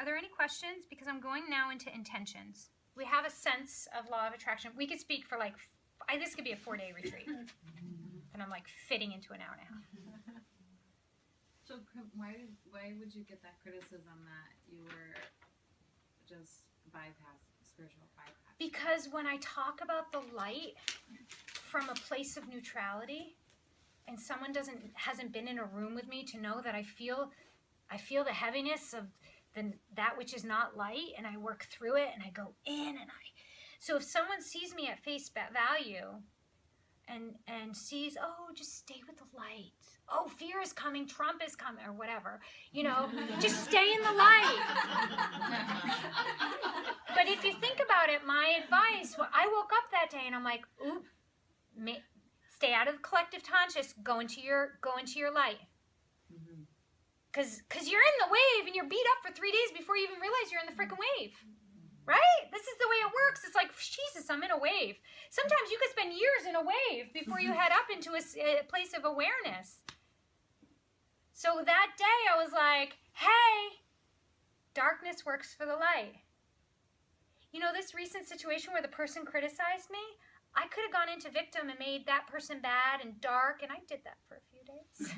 there any questions? Because I'm going now into intentions. We have a sense of law of attraction. We could speak for like, this could be a 4-day retreat. And I'm like fitting into an hour and a half. So why would you get that criticism that you were just spiritual bypass? Because when I talk about the light from a place of neutrality, and someone hasn't been in a room with me to know that I feel the heaviness of that which is not light, and I work through it, and I go in, so if someone sees me at face value and sees, oh, just stay with the light. Oh, fear is coming, Trump is coming, or whatever. Just stay in the light. But if you think about it, my advice, I woke up that day and I'm like, ooh, stay out of the collective conscious, go into your light. Because you're in the wave and you're beat up for 3 days before you even realize you're in the freaking wave. Right? This is the way it works. It's like, Jesus, I'm in a wave. Sometimes you could spend years in a wave before you head up into a place of awareness. So that day I was like, hey, darkness works for the light. This recent situation where the person criticized me, I could have gone into victim and made that person bad and dark, and I did that for a few days.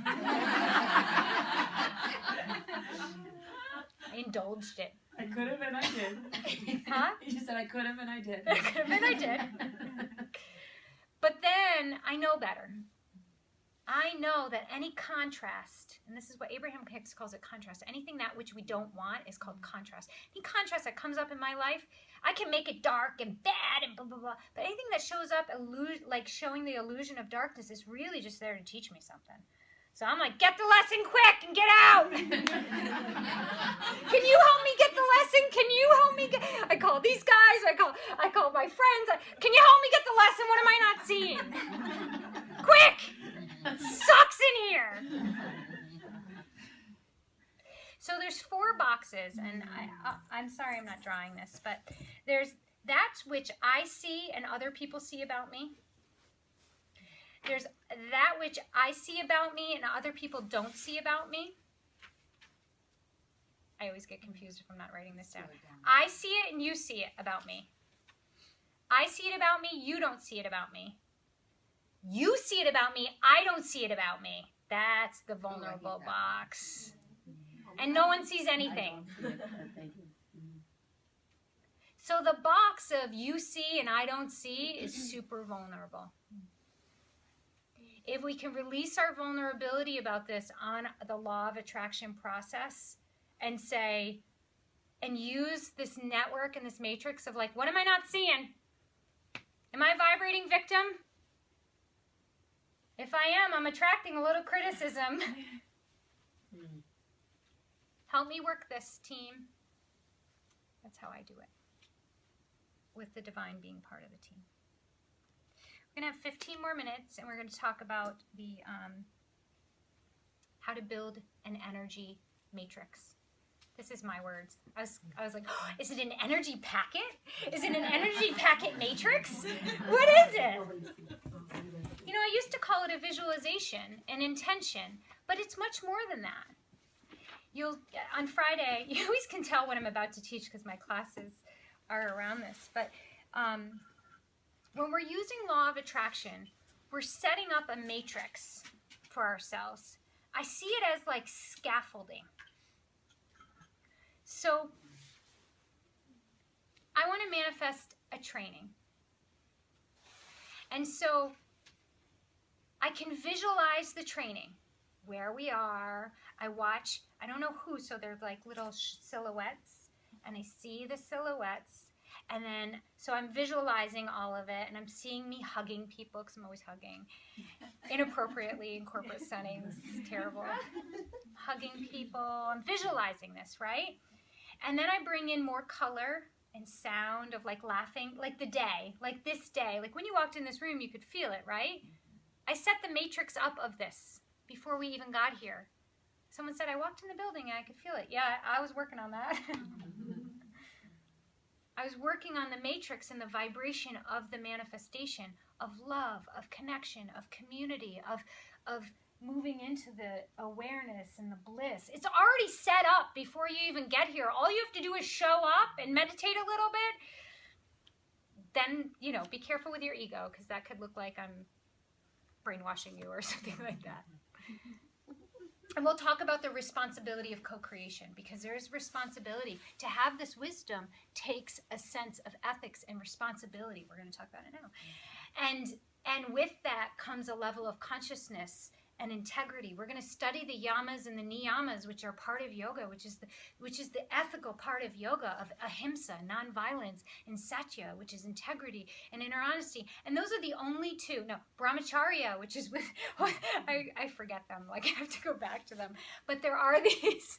I indulged it. I could have and I did. Huh? You said I could have and I did. I could have and I did. But then I know better. I know that any contrast, and this is what Abraham Hicks calls it, contrast. Anything that which we don't want is called contrast. Any contrast that comes up in my life, I can make it dark and bad and blah, blah, blah. But anything that shows up like showing the illusion of darkness is really just there to teach me something. So I'm like, get the lesson quick and get out. Can you help me get the lesson? Can you help me get... I call these guys. I call my friends. Can you help me get the lesson? What am I not seeing? Quick. It sucks in here. So there's 4 boxes, and I'm sorry I'm not drawing this, but there's that which I see and other people see about me. There's that which I see about me and other people don't see about me. I always get confused if I'm not writing this down. I see it and you see it about me. I see it about me, you don't see it about me. You see it about me, I don't see it about me. That's the vulnerable box. And no one sees anything. So the box of you see and I don't see is super vulnerable. If we can release our vulnerability about this on the law of attraction process and say, and use this network and this matrix of like, what am I not seeing? Am I vibrating victim? If I am, I'm attracting a little criticism. Help me work this, team. That's how I do it, with the divine being part of the team. We're going to have 15 more minutes, and we're going to talk about the how to build an energy matrix. This is my words. I was like, oh, is it an energy packet? Is it an energy packet matrix? What is it? I used to call it a visualization, an intention, but it's much more than that. On Friday, you always can tell when I'm about to teach because my classes are around this, but when we're using law of attraction, we're setting up a matrix for ourselves. I see it as like scaffolding. So I want to manifest a training. And so I can visualize the training, where we are. I watch, I don't know who, so they're like little silhouettes, and I see the silhouettes. And then, so I'm visualizing all of it, and I'm seeing me hugging people, because I'm always hugging, inappropriately in corporate settings. It's terrible. Hugging people. I'm visualizing this, right? And then I bring in more color and sound of like laughing, like the day, like this day. Like when you walked in this room, you could feel it, right? I set the matrix up of this before we even got here. Someone said, I walked in the building and I could feel it. Yeah, I was working on that. I was working on the matrix and the vibration of the manifestation of love, of connection, of community, of moving into the awareness and the bliss. It's already set up before you even get here. All you have to do is show up and meditate a little bit. Then, you know, be careful with your ego, because that could look like I'm brainwashing you or something like that. And we'll talk about the responsibility of co-creation, because there is responsibility. To have this wisdom takes a sense of ethics and responsibility. We're going to talk about it now. And with that comes a level of consciousness and integrity. We're going to study the yamas and the niyamas, which are part of yoga, which is the ethical part of yoga, of ahimsa, nonviolence, and satya, which is integrity and inner honesty. And those are the only two. No, brahmacharya, which is with I forget them. Like, I have to go back to them. But there are these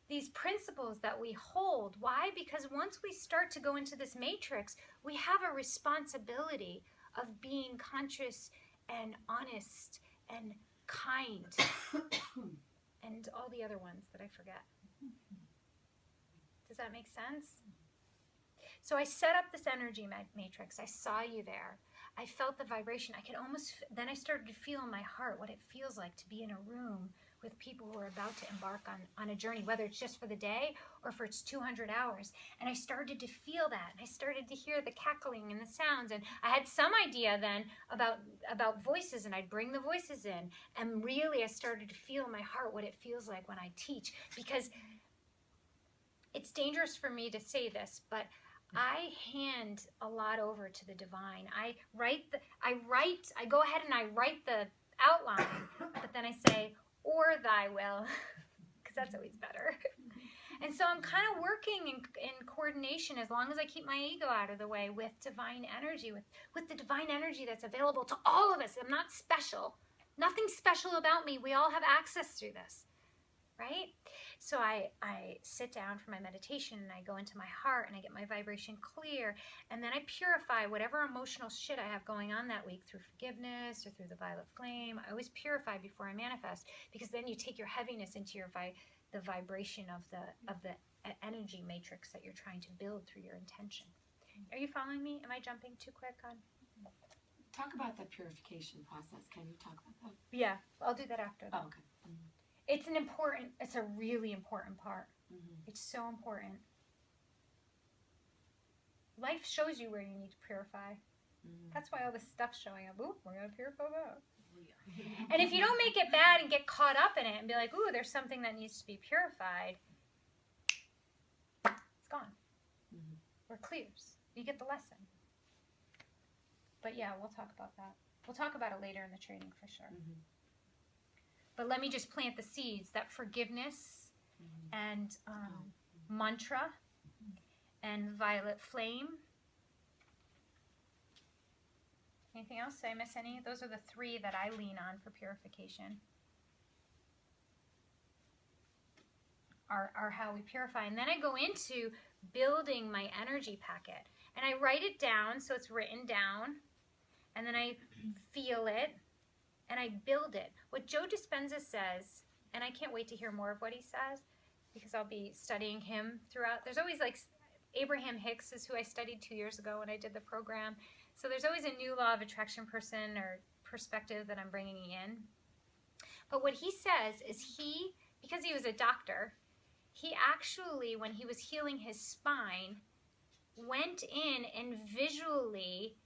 these principles that we hold. Why? Because once we start to go into this matrix, we have a responsibility of being conscious and honest and kind and all the other ones that I forget. Does that make sense? So I set up this energy matrix. I saw you there. I felt the vibration. I could almost, then I started to feel in my heart what it feels like to be in a room with people who are about to embark on a journey, whether it's just for the day or for its 200 hours. And I started to feel that. And I started to hear the cackling and the sounds. And I had some idea then about voices, and I'd bring the voices in. And really, I started to feel in my heart what it feels like when I teach. Because it's dangerous for me to say this, but I hand a lot over to the divine. I go ahead and I write the outline, but then I say, or thy will, because that's always better. And so I'm kind of working in coordination, as long as I keep my ego out of the way, with divine energy, with the divine energy that's available to all of us. I'm not special. Nothing special about me. We all have access through this, right? So I sit down for my meditation, and I go into my heart, and I get my vibration clear, and then I purify whatever emotional shit I have going on that week through forgiveness or through the violet flame. I always purify before I manifest, because then you take your heaviness into the vibration of the energy matrix that you're trying to build through your intention. Are you following me? Am I jumping too quick on? Talk about the purification process. Can you talk about that? Yeah, I'll do that after. Oh, okay. Mm-hmm. It's a really important part. Mm-hmm. It's so important. Life shows you where you need to purify. Mm-hmm. That's why all this stuff's showing up. Ooh, we're going to purify that. Yeah. And if you don't make it bad and get caught up in it and be like, ooh, there's something that needs to be purified, it's gone. Mm-hmm. Or clears. You get the lesson. But yeah, we'll talk about that. We'll talk about it later in the training for sure. Mm-hmm. But let me just plant the seeds that forgiveness and mantra and violet flame. Anything else? Did I miss any? Those are the three that I lean on for purification. Are how we purify. And then I go into building my energy packet. And I write it down so it's written down. And then I feel it. And I build it. What Joe Dispenza says, and I can't wait to hear more of what he says, because I'll be studying him throughout. There's always, like, Abraham Hicks is who I studied 2 years ago when I did the program. So there's always a new law of attraction person or perspective that I'm bringing in. But what he says is because he was a doctor, he actually, when he was healing his spine, went in and visually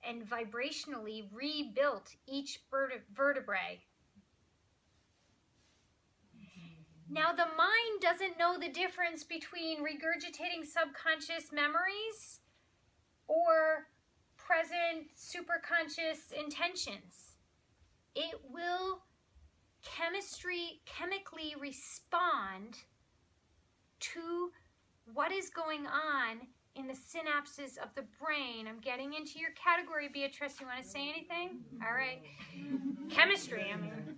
and vibrationally rebuilt each vertebrae. Now, the mind doesn't know the difference between regurgitating subconscious memories or present superconscious intentions. It will chemically respond to what is going on in the synapses of the brain. I'm getting into your category, Beatrice. You want to say anything? All right. Chemistry, I mean.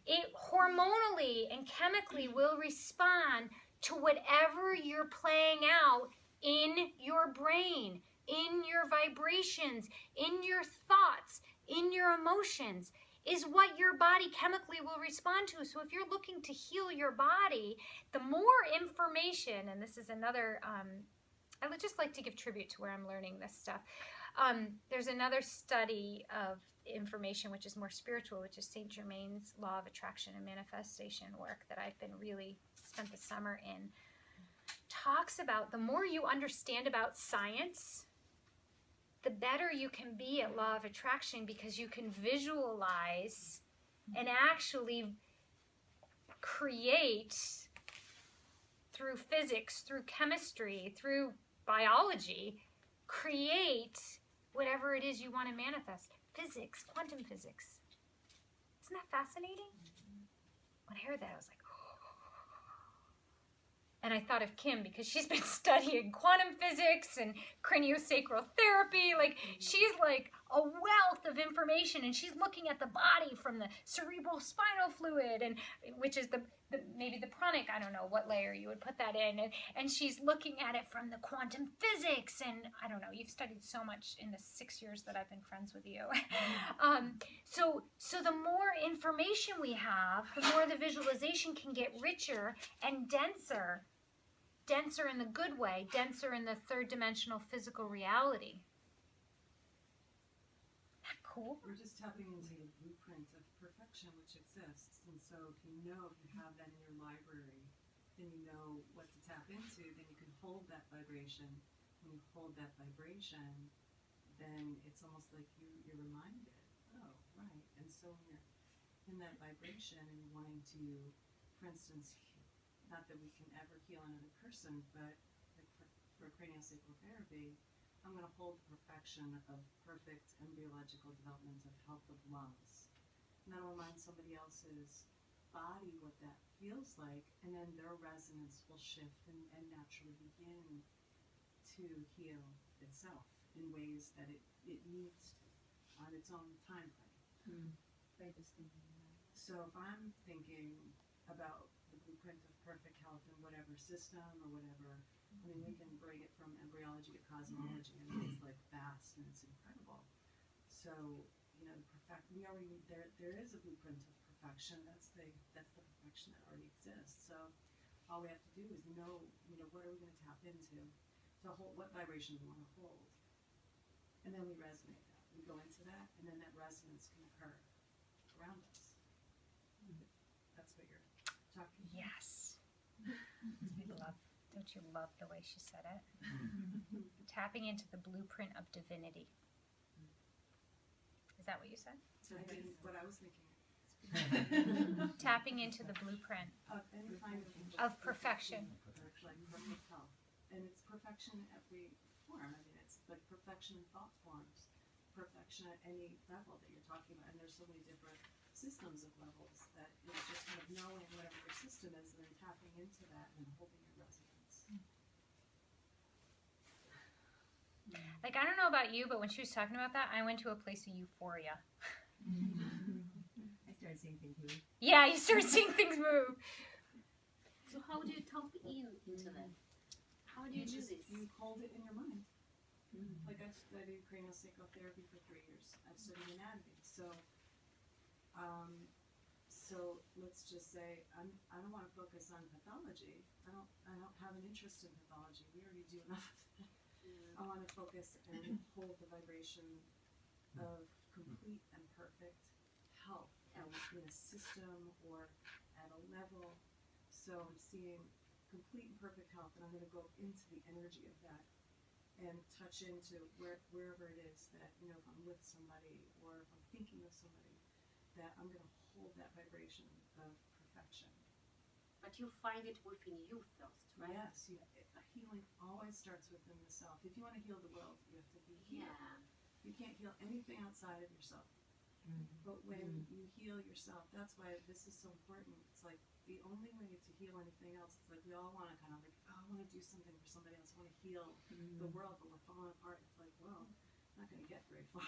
It hormonally and chemically will respond to whatever you're playing out in your brain, in your vibrations, in your thoughts, in your emotions, is what your body chemically will respond to. So if you're looking to heal your body, the more information, and this is another... I would just like to give tribute to where I'm learning this stuff. There's another study of information which is more spiritual, which is Saint Germain's law of attraction and manifestation work that I've been really spent the summer in. Talks about the more you understand about science, the better you can be at law of attraction, because you can visualize and actually create through physics, through chemistry, through biology, create whatever it is you want to manifest. Physics, quantum physics. Isn't that fascinating? When I heard that, I was like, and I thought of Kim, because she's been studying quantum physics and craniosacral therapy. Like, she's like a wealth of information, and she's looking at the body from the cerebral spinal fluid, and which is the maybe the pranic, I don't know what layer you would put that in, and she's looking at it from the quantum physics, and I don't know, you've studied so much in the 6 years that I've been friends with you. So the more information we have, the more the visualization can get richer and denser in the good way, denser in the third dimensional physical reality. Isn't that cool? We're just tapping into the blueprint of perfection which exists. And so if you have that in your library, then you know what to tap into, then you can hold that vibration. When you hold that vibration, then it's almost like you're reminded, oh, right. And so when you're in that vibration and you're wanting to, for instance, not that we can ever heal another person, but like for craniosacral therapy, I'm going to hold the perfection of perfect embryological development of health of lungs. And that'll remind somebody else's body what that feels like, and then their resonance will shift and naturally begin to heal itself in ways that it needs to on its own time frame. So if I'm thinking about the blueprint of perfect health in whatever system or whatever, I mean, we can bring it from embryology to cosmology, and it's like vast and it's incredible. So, you know, there is a blueprint of perfection. That's the perfection that already exists. So all we have to do is know, what are we going to tap into? So what vibration do we want to hold? And then we resonate that. We go into that, and then that resonance can occur around us. That's what you're talking about. Yes. Don't you love the way she said it? Tapping into the blueprint of divinity. Is that what you said? I didn't, what I was thinking. Tapping into the blueprint Of any kind of perfection. Like perfect health. And it's perfection in every form. I mean, it's like perfection in thought forms, perfection at any level that you're talking about. And there's so many different systems of levels that it's just kind of knowing whatever your system is and then tapping into that and holding your resonance. Like, I don't know about you, but when she was talking about that, I went to a place of euphoria. I started seeing things move. Yeah, you start seeing things move. So how do you tap into that? How do you do this? You hold it in your mind. Like I've studied craniosacral therapy for 3 years. I've studied anatomy. So let's just say I don't want to focus on pathology. I don't have an interest in pathology. We already do enough of that. I want to focus and hold the vibration of complete and perfect health in a system or at a level. So I'm seeing complete and perfect health, and I'm going to go into the energy of that and touch into wherever it is that, if I'm with somebody or if I'm thinking of somebody, that I'm going to hold that vibration of perfection. But you find it within you first, right? Yes, healing always starts within the self. If you want to heal the world, you have to be healed. Yeah. You can't heal anything outside of yourself. But when you heal yourself, that's why this is so important. It's like the only way to heal anything else, it's like we all want to kind of like, oh, I want to do something for somebody else. I want to heal the world, but we're falling apart. It's like, well, I'm not going to get very far.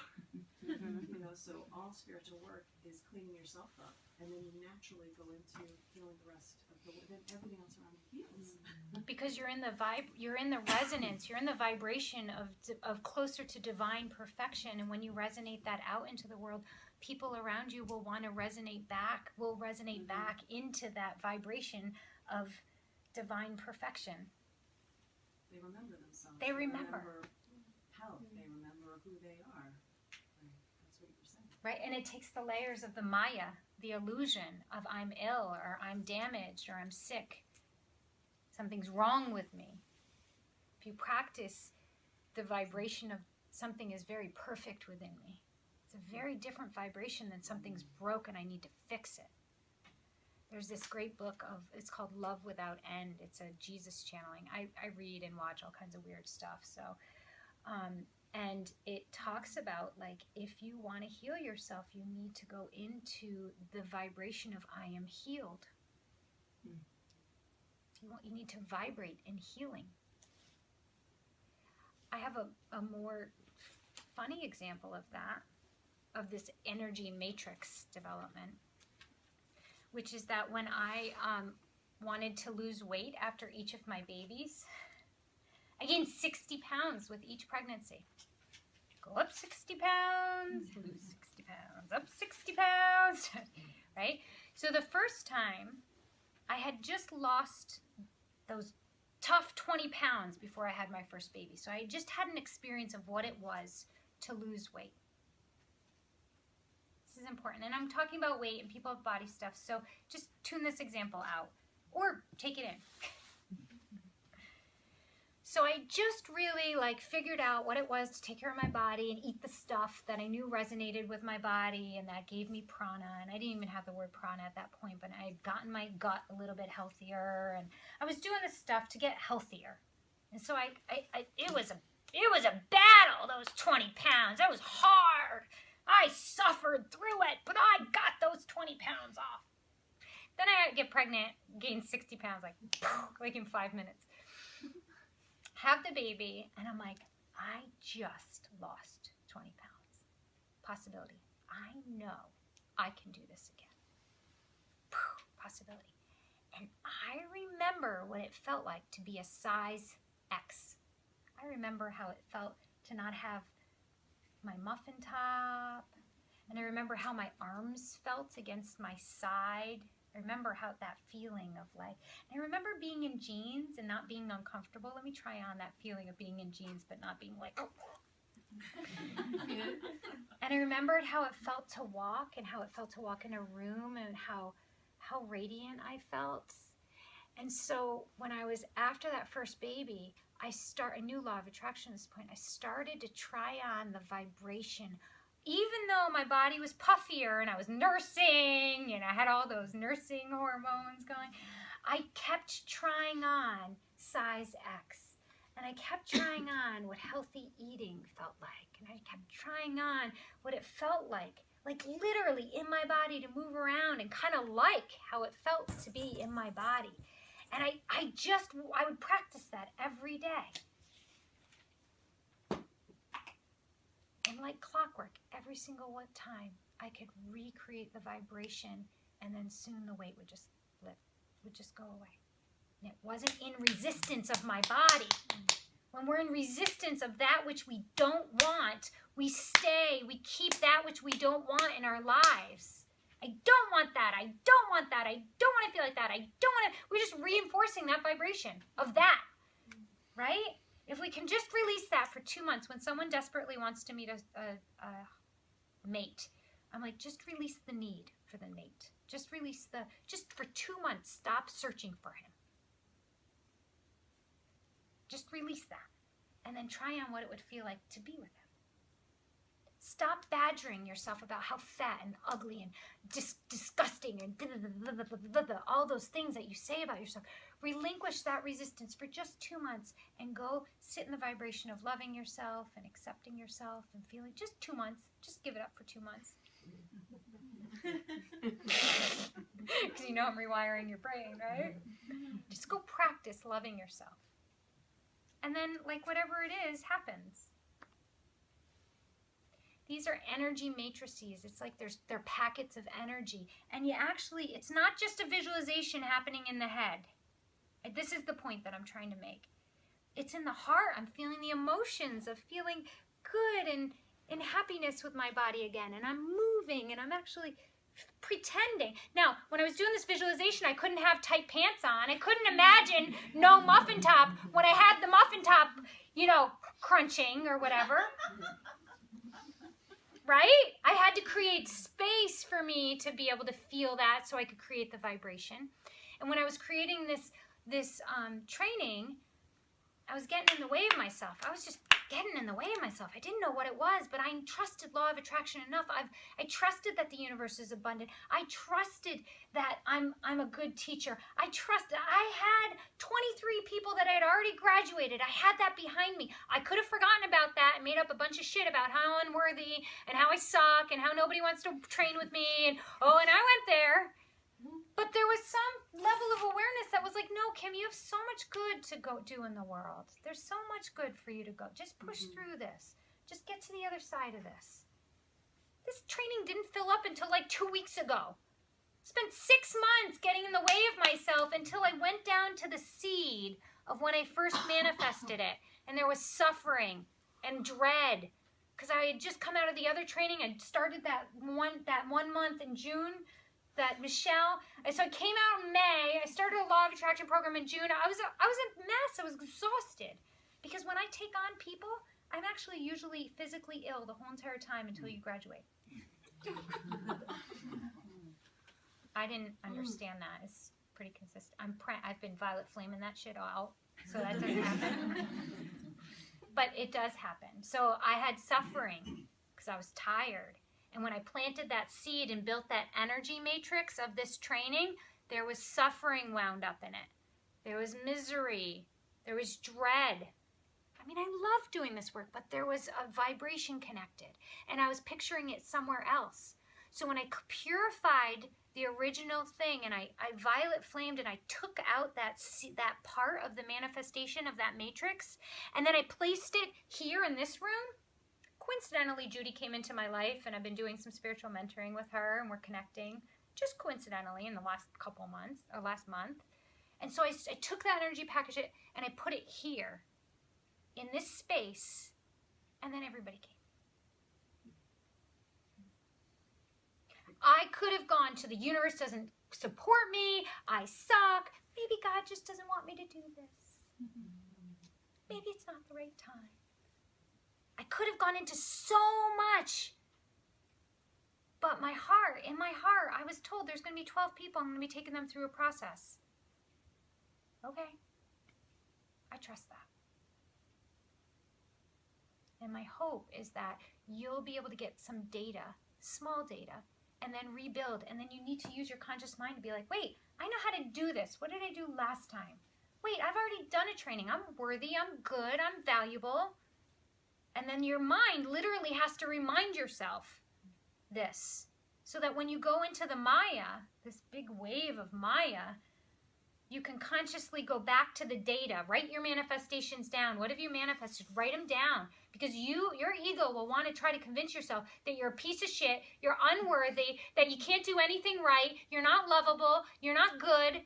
So all spiritual work is cleaning yourself up, and then you naturally go into healing the rest of the world. Then everything else around you heals. Because you're in the you're in the resonance, you're in the vibration of closer to divine perfection, and when you resonate that out into the world, people around you will want to resonate back, back into that vibration of divine perfection. They remember themselves. They remember health. They remember who they are. Right? That's what you're saying. Right? And it takes the layers of the Maya, the illusion of I'm ill or I'm damaged or I'm sick. Something's wrong with me. If you practice the vibration of something is very perfect within me, it's a very different vibration than something's broken, I need to fix it. There's this great book it's called Love Without End. It's a Jesus channeling. I read and watch all kinds of weird stuff. So, and it talks about, like, if you want to heal yourself, you need to go into the vibration of I am healed. You need to vibrate in healing. I have a more funny example of that, of this energy matrix development, which is that when I wanted to lose weight after each of my babies, I gained 60 pounds with each pregnancy. Go up 60 pounds, lose 60 pounds, up 60 pounds, right? So the first time, I had just lost those tough 20 pounds before I had my first baby. So I just had an experience of what it was to lose weight. This is important. And I'm talking about weight and people have body stuff. So just tune this example out or take it in. So I just really figured out what it was to take care of my body and eat the stuff that I knew resonated with my body and that gave me prana. And I didn't even have the word prana at that point, but I had gotten my gut a little bit healthier and I was doing this stuff to get healthier. And so it was a battle, those 20 pounds. That was hard. I suffered through it, but I got those 20 pounds off. Then I get pregnant, gain 60 pounds like in 5 minutes. Have the baby, and I'm like, I just lost 20 pounds. Possibility. I know I can do this again. Possibility. And I remember what it felt like to be a size X. I remember how it felt to not have my muffin top. And I remember how my arms felt against my side. I remember how that feeling of and I remember being in jeans and not being uncomfortable. Let me try on that feeling of being in jeans but not being oh. And I remembered how it felt to walk and how it felt to walk in a room and how radiant I felt. And so when I was after that first baby, I knew law of attraction at this point. I started to try on the vibration. Even though my body was puffier and I was nursing and I had all those nursing hormones going, I kept trying on size X. And I kept trying on what healthy eating felt like. And I kept trying on what it felt like literally in my body to move around and kind of like how it felt to be in my body. And I would practice that every day. And like clockwork, every single time, I could recreate the vibration, and then soon the weight would just lift, would just go away. And it wasn't in resistance of my body. When we're in resistance of that which we don't want, we keep that which we don't want in our lives. I don't want that. I don't want that. I don't want to feel like that. I don't want to. We're just reinforcing that vibration of that, right? If we can just release that for 2 months, when someone desperately wants to meet a mate, I'm like, just release the need for the mate. Just for 2 months, stop searching for him. Just release that. And then try on what it would feel like to be with him. Stop badgering yourself about how fat and ugly and disgusting and all those things that you say about yourself. Relinquish that resistance for just 2 months and go sit in the vibration of loving yourself and accepting yourself and feeling just 2 months. Just give it up for 2 months. Because you know I'm rewiring your brain, right? Just go practice loving yourself. And then, whatever it is, happens. These are energy matrices. It's like they're packets of energy. And it's not just a visualization happening in the head. This is the point that I'm trying to make. It's in the heart. I'm feeling the emotions of feeling good and in happiness with my body again. And I'm moving and I'm actually pretending. Now, when I was doing this visualization, I couldn't have tight pants on. I couldn't imagine no muffin top when I had the muffin top, crunching or whatever. Right? I had to create space for me to be able to feel that so I could create the vibration. And when I was creating this training, I was getting in the way of myself. I was just getting in the way of myself. I didn't know what it was, but I trusted law of attraction enough. I trusted that the universe is abundant. I trusted that I'm a good teacher. I had 23 people that I had already graduated. I had that behind me. I could have forgotten about that and made up a bunch of shit about how unworthy and how I suck and how nobody wants to train with me and I went there. But there was some level of awareness that was like, no, Kim, you have so much good to go do in the world. There's so much good for you to go. Just push through this. Just get to the other side of this. This training didn't fill up until like 2 weeks ago. Spent 6 months getting in the way of myself until I went down to the seed of when I first manifested it. And there was suffering and dread. Because I had just come out of the other training. I started that one month in June. That Michelle, so I came out in May. I started a law of attraction program in June. I was a mess. I was exhausted because when I take on people, I'm actually usually physically ill the whole entire time until you graduate. I didn't understand that. It's pretty consistent. I've been violet flaming that shit out, so that doesn't happen. But it does happen. So I had suffering because I was tired. And when I planted that seed and built that energy matrix of this training, there was suffering wound up in it. There was misery. There was dread. I mean, I love doing this work, but there was a vibration connected. And I was picturing it somewhere else. So when I purified the original thing and I violet flamed and I took out that part of the manifestation of that matrix, and then I placed it here in this room, coincidentally, Judy came into my life, and I've been doing some spiritual mentoring with her, and we're connecting, just coincidentally, in the last couple months, or last month. And so I took that energy package, and I put it here, in this space, and then everybody came. I could have gone to the universe doesn't support me, I suck, maybe God just doesn't want me to do this. Maybe it's not the right time. I could have gone into so much. But in my heart, I was told there's going to be 12 people. I'm going to be taking them through a process. Okay. I trust that. And my hope is that you'll be able to get some data, small data, and then rebuild. And then you need to use your conscious mind to be like, wait, I know how to do this. What did I do last time? Wait, I've already done a training. I'm worthy. I'm good. I'm valuable. And then your mind literally has to remind yourself this. So that when you go into the Maya, this big wave of Maya, you can consciously go back to the data. Write your manifestations down. What have you manifested? Write them down. Because your ego will want to try to convince yourself that you're a piece of shit, you're unworthy, that you can't do anything right, you're not lovable, you're not good.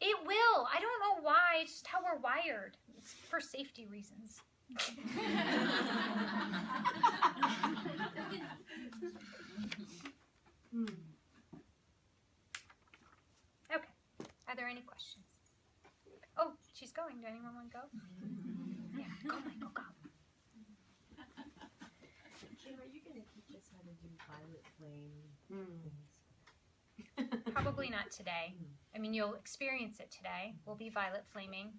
It will. I don't know why. It's just how we're wired. It's for safety reasons. Okay. Are there any questions? Oh, she's going. Do anyone want to go? Yeah. Go, Michael, go. Kim, are you going to teach us how to do violet flame things? Probably not today. I mean, you'll experience it today. We'll be violet flaming.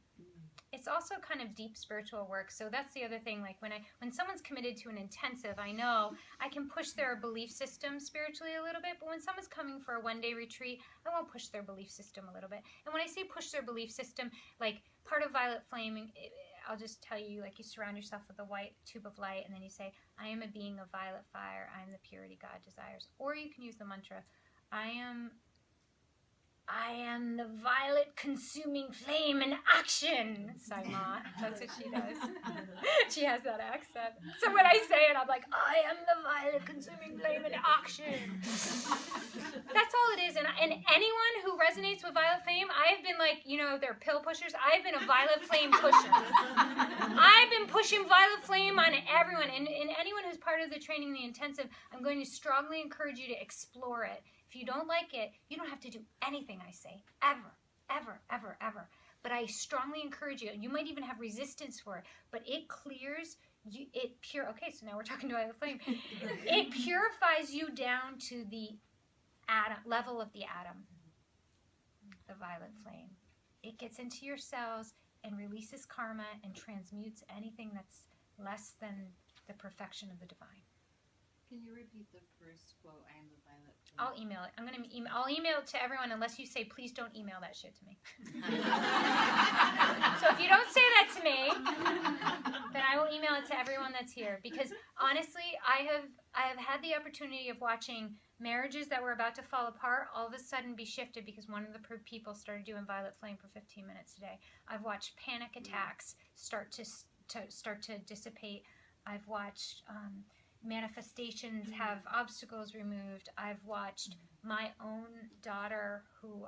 It's also kind of deep spiritual work. So that's the other thing. Like when someone's committed to an intensive, I know I can push their belief system spiritually a little bit. But when someone's coming for a one-day retreat, I won't push their belief system a little bit. And when I say push their belief system, like part of violet flaming, I'll just tell you, like you surround yourself with a white tube of light, and then you say, I am a being of violet fire. I am the purity God desires. Or you can use the mantra, I am the violet consuming flame in action. Saima, that's what she does. She has that accent. So when I say it, I'm like, I am the violet consuming flame in action. That's all it is. And anyone who resonates with violet flame, I've been like, they're pill pushers. I've been a violet flame pusher. I've been pushing violet flame on everyone. And anyone who's part of the training, the intensive, I'm going to strongly encourage you to explore it. If you don't like it, you don't have to do anything I say, ever, ever, ever, ever. But I strongly encourage you. You might even have resistance for it, but it clears you. Okay, so now we're talking to violet flame. It purifies you down to the atom level of the atom. The violet flame. It gets into your cells and releases karma and transmutes anything that's less than the perfection of the divine. Can you repeat the first quote? I am the violet flame. I'll email it. I'll email it to everyone unless you say, please don't email that shit to me. So if you don't say that to me, then I will email it to everyone that's here. Because honestly, I have had the opportunity of watching marriages that were about to fall apart all of a sudden be shifted because one of the people started doing violet flame for 15 minutes a day. I've watched panic attacks start to dissipate. I've watched manifestations have obstacles removed. I've watched my own daughter who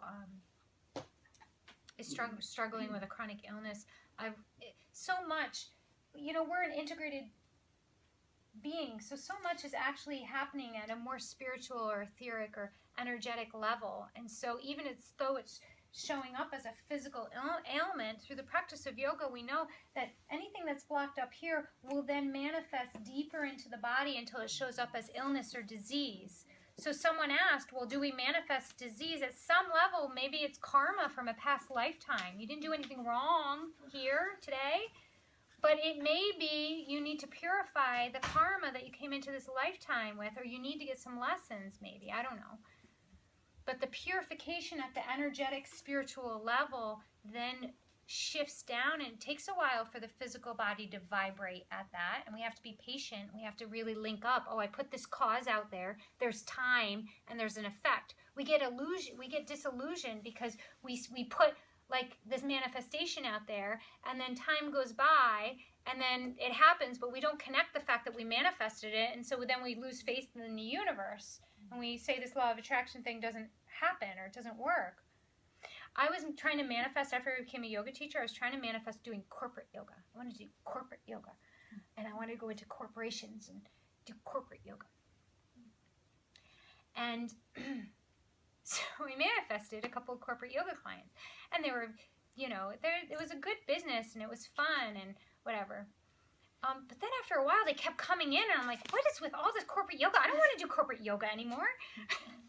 is struggling with a chronic illness. So much, we're an integrated being, so much is actually happening at a more spiritual or etheric or energetic level. And so even though it's showing up as a physical ailment, through the practice of yoga, we know that anything that's blocked up here will then manifest deeper into the body until it shows up as illness or disease. So someone asked, well, do we manifest disease? At some level, maybe it's karma from a past lifetime. You didn't do anything wrong here today, but it may be you need to purify the karma that you came into this lifetime with, or you need to get some lessons maybe, I don't know. But the purification at the energetic, spiritual level then shifts down, and it takes a while for the physical body to vibrate at that. And we have to be patient. We have to really link up. Oh, I put this cause out there. There's time and there's an effect. We get disillusioned because we put like this manifestation out there, and then time goes by, and then it happens, but we don't connect the fact that we manifested it, and so then we lose faith in the universe. And we say this law of attraction thing doesn't happen or it doesn't work. I was trying to manifest after I became a yoga teacher. I was trying to manifest doing corporate yoga. I wanted to do corporate yoga. And I wanted to go into corporations and do corporate yoga. And so we manifested a couple of corporate yoga clients. And they were, it was a good business and it was fun and whatever. But then after a while, they kept coming in, and I'm like, what is with all this corporate yoga? I don't want to do corporate yoga anymore.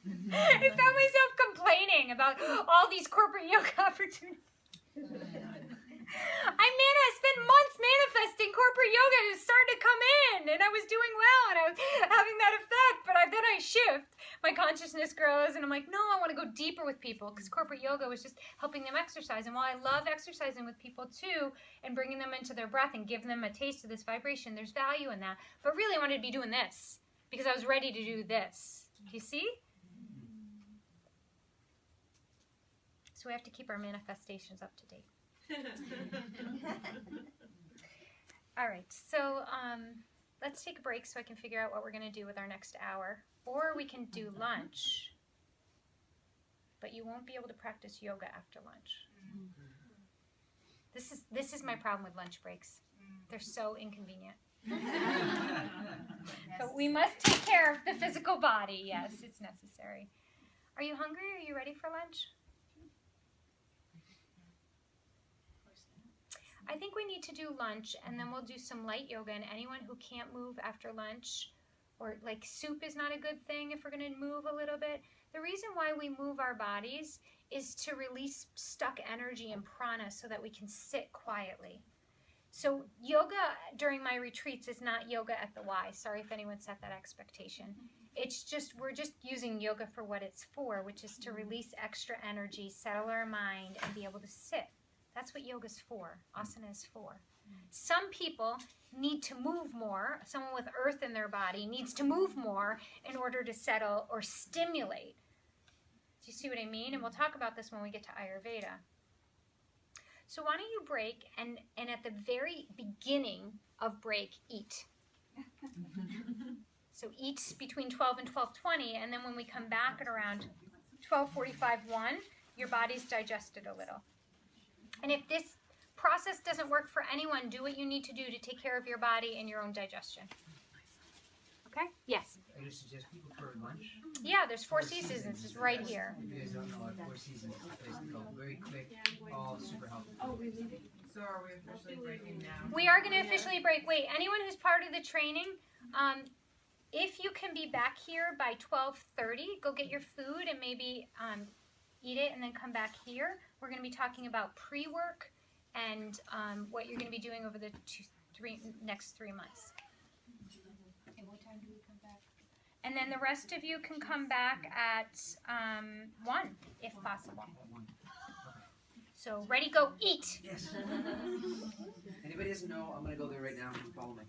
I found myself complaining about all these corporate yoga opportunities. I spent months manifesting corporate yoga, and it started to come in, and I was doing well, and I was having that effect, but then I shift. My consciousness grows, and I'm like, no, I want to go deeper with people, because corporate yoga was just helping them exercise. And while I love exercising with people too, and bringing them into their breath and giving them a taste of this vibration, there's value in that. But really I wanted to be doing this, because I was ready to do this. Do you see? So we have to keep our manifestations up to date. All right, so let's take a break so I can figure out what we're going to do with our next hour. Or we can do lunch, but you won't be able to practice yoga after lunch. This is my problem with lunch breaks. They're so inconvenient. But we must take care of the physical body. Yes, it's necessary. Are you hungry? Are you ready for lunch? I think we need to do lunch, and then we'll do some light yoga. And anyone who can't move after lunch, or like soup is not a good thing if we're going to move a little bit. The reason why we move our bodies is to release stuck energy and prana so that we can sit quietly. So yoga during my retreats is not yoga at the Y. Sorry if anyone set that expectation. It's just, we're just using yoga for what it's for, which is to release extra energy, settle our mind, and be able to sit. That's what yoga's for, asana is for. Some people need to move more. Someone with earth in their body needs to move more in order to settle or stimulate. Do you see what I mean? And we'll talk about this when we get to Ayurveda. So why don't you break, and at the very beginning of break, eat. So eat between 12 and 12:20, and then when we come back at around 12:45, 1, your body's digested a little. And if this process doesn't work for anyone, do what you need to do to take care of your body and your own digestion. Okay? Yes? I just suggest people for lunch. Yeah, there's Four Seasons. It's right here. If you guys don't know what Four Seasons is, a place called very quick, all super healthy. we leaving? So are we officially breaking now? We are going to officially break. Wait, anyone who's part of the training, if you can be back here by 12:30, go get your food and maybe eat it and then come back here. We're going to be talking about pre-work and what you're going to be doing over the next 3 months. And what time do we come back? And then the rest of you can come back at 1, if possible. So ready, go, eat! Yes. Anybody doesn't know, I'm gonna go there right now and follow me.